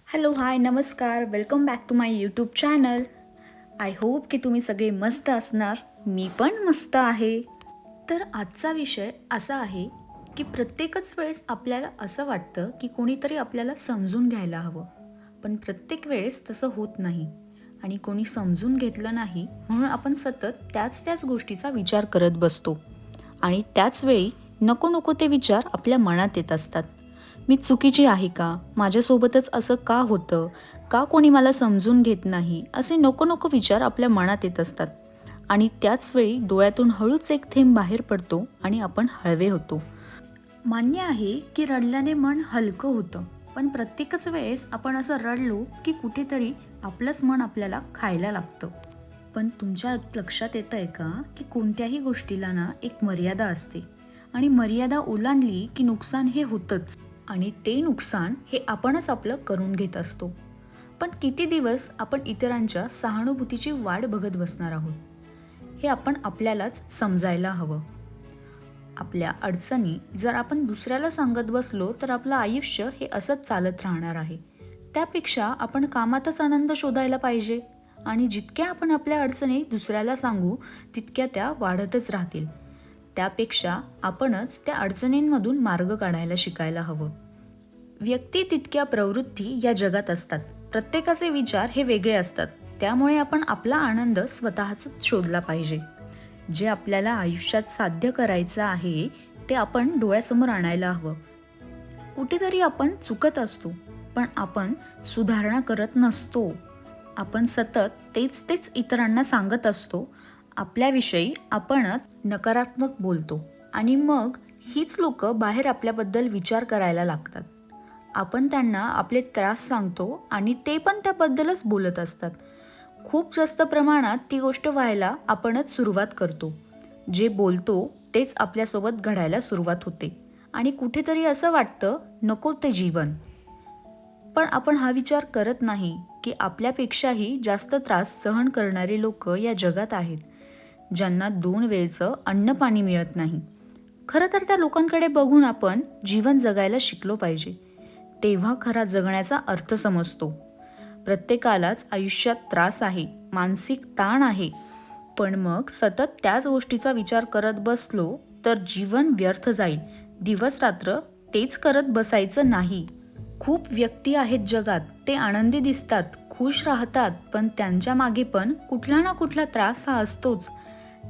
Hello hi नमस्कार welcome back to my YouTube channel. I hope की तुम्ही सगळे मस्त असणार. मी पण मस्त आहे. तर आजचा विषय असा आहे की प्रत्येकच वेळेस आपल्याला असं वाटतं की कोणीतरी आपल्याला समजून घ्यायला हवं, पण प्रत्येक वेळेस तसं होत नाही आणि कोणी समजून घेतलं नाही म्हणून आपण सतत त्याच गोष्टीचा विचार करत बसतो आणि त्याच वेळी नको नको ते विचार आपल्या मनात येत असतात. मी चुकीची आहे का? माझ्यासोबतच असं का होतं? का कोणी मला समजून घेत नाही? असे नको नको विचार आपल्या मनात येत असतात आणि त्याच वेळी डोळ्यातून हळूच एक थेंब बाहेर पडतो आणि आपण हळवे होतो. मान्य आहे की रडल्याने मन हलकं होतं, पण प्रत्येकच वेळेस आपण असं रडलो की कुठेतरी आपलंच मन आपल्याला खायला लागतं. पण तुमच्या लक्षात येतंय का की कोणत्याही गोष्टीला ना एक मर्यादा असते आणि मर्यादा ओलांडली की नुकसान हे होतंच आणि ते नुकसान हे आपणच आपलं करून घेत असतो. पण किती दिवस आपण इतरांच्या सहानुभूतीची वाट बघत बसणार आहोत, हे आपण आपल्यालाच समजायला हवं. आपल्या अडचणी जर आपण दुसऱ्याला सांगत बसलो तर आपलं आयुष्य हे असंच चालत राहणार आहे. त्यापेक्षा आपण कामातच आनंद शोधायला पाहिजे आणि जितक्या आपण आपल्या अडचणी दुसऱ्याला सांगू तितक्या त्या वाढतच राहतील. त्यापेक्षा आपणच त्या अडचणींमधून मार्ग काढायला शिकायला हवं. व्यक्ती तितक्या प्रवृत्ती या जगात असतात. प्रत्येकाचे विचार हे वेगळे असतात. त्यामुळे आपण आपला आनंद स्वतःच शोधला पाहिजे. जे आपल्याला आयुष्यात साध्य करायचं आहे ते आपण डोळ्यासमोर आणायला हवं. कुठेतरी आपण चुकत असतो, पण आपण सुधारणा करत नसतो. आपण सतत तेच इतरांना सांगत असतो. आपल्याविषयी आपणच नकारात्मक बोलतो आणि मग हीच लोक बाहेर आपल्याबद्दल विचार करायला लागतात. आपण त्यांना आपले त्रास सांगतो आणि ते पण त्याबद्दलच बोलत असतात. खूप जास्त प्रमाणात ती गोष्ट व्हायला आपणच सुरुवात करतो. जे बोलतो तेच आपल्यासोबत घडायला सुरुवात होते आणि कुठेतरी असं वाटतं नको ते जीवन. पण आपण हा विचार करत नाही की आपल्यापेक्षाही जास्त त्रास सहन करणारे लोक या जगात आहेत, ज्यांना 2 वेळचं अन्न पाणी मिळत नाही. खरं तर त्या लोकांकडे बघून आपण जीवन जगायला शिकलो पाहिजे. तेव्हा खरा जगण्याचा अर्थ समजतो. प्रत्येकालाच आयुष्यात त्रास आहे, मानसिक ताण आहे. पण मग सतत त्याच गोष्टीचा विचार करत बसलो तर जीवन व्यर्थ जाईल. दिवस रात्र तेच करत बसायचं नाही. खूप व्यक्ती आहेत जगात, ते आनंदी दिसतात, खुश राहतात, पण त्यांच्या मागे पण कुठला ना कुठला त्रास हा असतोच.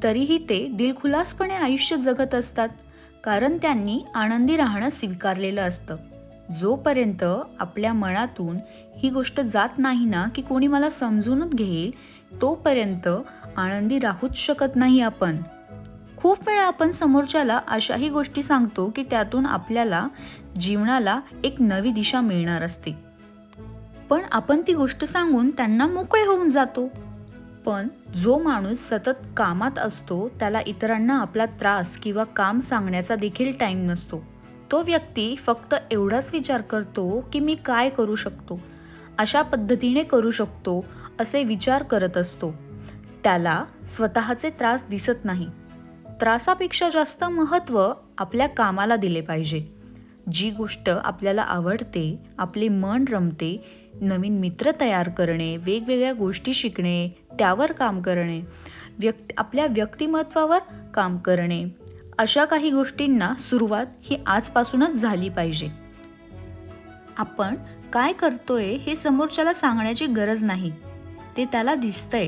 तरीही ते दिलखुलासपणे आयुष्य जगत असतात, कारण त्यांनी आनंदी राहणं स्वीकारलेलं असतं. जोपर्यंत आपल्या मनातून ही गोष्ट जात नाही ना की कोणी मला समजूनच घेईल, तोपर्यंत आनंदी राहूच शकत नाही आपण. खूप वेळा आपण समोरच्याला अशाही गोष्टी सांगतो की त्यातून आपल्याला जीवनाला एक नवी दिशा मिळणार असते. पण आपण ती गोष्ट सांगून त्यांना मोकळे होऊन जातो. पण जो माणूस सतत कामात असतो त्याला इतरांना आपला त्रास किंवा काम सांगण्याचा देखील टाईम नसतो. तो व्यक्ती फक्त एवढाच विचार करतो की मी काय करू शकतो, अशा पद्धतीने करू शकतो, असे विचार करत असतो. त्याला स्वतःचे त्रास दिसत नाही. त्रासापेक्षा जास्त महत्त्व आपल्या कामाला दिले पाहिजे. जी गोष्ट आपल्याला आवडते, आपले मन रमते, नवीन मित्र तयार करणे, वेगवेगळ्या गोष्टी शिकणे, त्यावर काम करणे, आपल्या व्यक्तिमत्वावर काम करणे, अशा काही गोष्टींना सुरुवात ही आजपासूनच झाली पाहिजे. आपण काय करतोय हे समोरच्याला सांगण्याची गरज नाही, ते त्याला दिसतंय.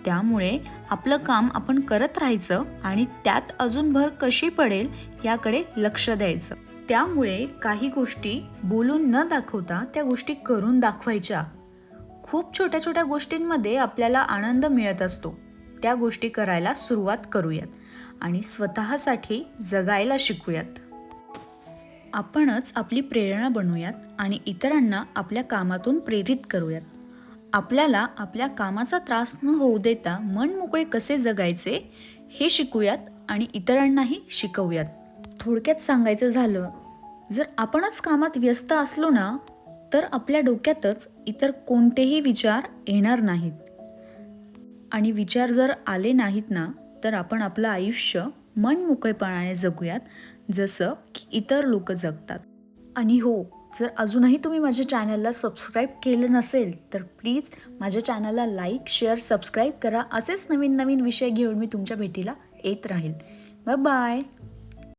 त्यामुळे आपलं काम आपण करत राहायचं आणि त्यात अजून भर कशी पडेल याकडे लक्ष द्यायचं. त्यामुळे काही गोष्टी बोलून न दाखवता त्या गोष्टी करून दाखवायच्या. खूप छोट्या छोट्या गोष्टींमध्ये आपल्याला आनंद मिळत असतो. त्या गोष्टी करायला सुरुवात करूयात आणि स्वतःसाठी जगायला शिकूयात. आपणच आपली प्रेरणा बनूयात आणि इतरांना आपल्या कामातून प्रेरित करूयात. आपल्याला आपल्या कामाचा त्रास न होऊ देता मन मोकळे कसे जगायचे हे शिकूयात आणि इतरांनाही शिकवूयात. थोडक्यात सांगायचं झालं, जर आपणच कामात व्यस्त असलो ना तर आपल्या डोक्यातच इतर कोणतेही विचार येणार नाहीत. आणि विचार जर आले नाहीत ना तर आपण आपलं आयुष्य मन मोकळेपणाने जगूयात, जसं की इतर लोक जगतात. आणि हो, जर अजूनही तुम्ही माझ्या चॅनलला सबस्क्राईब केलं नसेल तर प्लीज माझ्या चॅनलला लाईक शेअर सबस्क्राईब करा. असेच नवीन नवीन विषय घेऊन मी तुमच्या भेटीला येत राहील. Bye bye.